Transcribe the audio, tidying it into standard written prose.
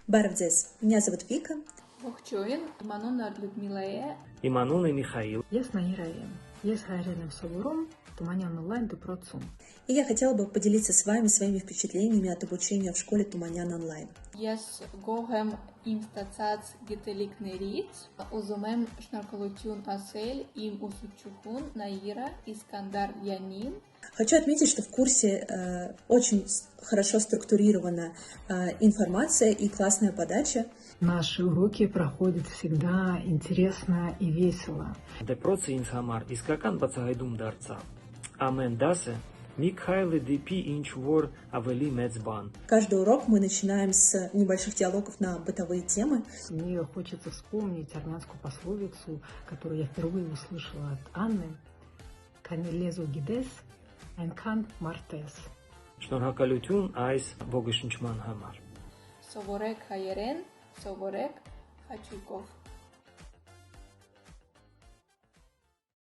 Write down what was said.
Բարև, меня зовут Вика. Ողջույն, իմ անունը Լյուդմիլա է։ Իմ անունը Միխայիլ։ Ես Նաիրա եմ։ Ես հայերեն եմ սովորում Թումանյան онлайн դպրոցում։ И я хотела бы поделиться с вами своими впечатлениями от обучения в школе Туманян онлайн. Ես գոհ եմ իմ ստացած գիտելիքներից, ուզում եմ շնորհակալություն ասել իմ ուսուցչուհուն Նաիրա Իսկանդարյանին։ Хочу отметить, что в курсе очень хорошо структурирована информация и классная подача. Наши уроки проходят всегда интересно и весело. Դպրոցը ինձ համար իսկական բացահայտում дարձավ։ Ամեն դասը Միքայելը դիպի ինչ որ ավելի մեծ բան։ Каждый урок мы начинаем с небольших диалогов на бытовые темы. Мне хочется вспомнить армянскую пословицу, которую я впервые услышала от Анны. «Քանի գիտես, այնքան մարտես». Շնորհակալություն այս ողջունչման համար։ Սովորեք հայերեն, սովորեք հաճույքով։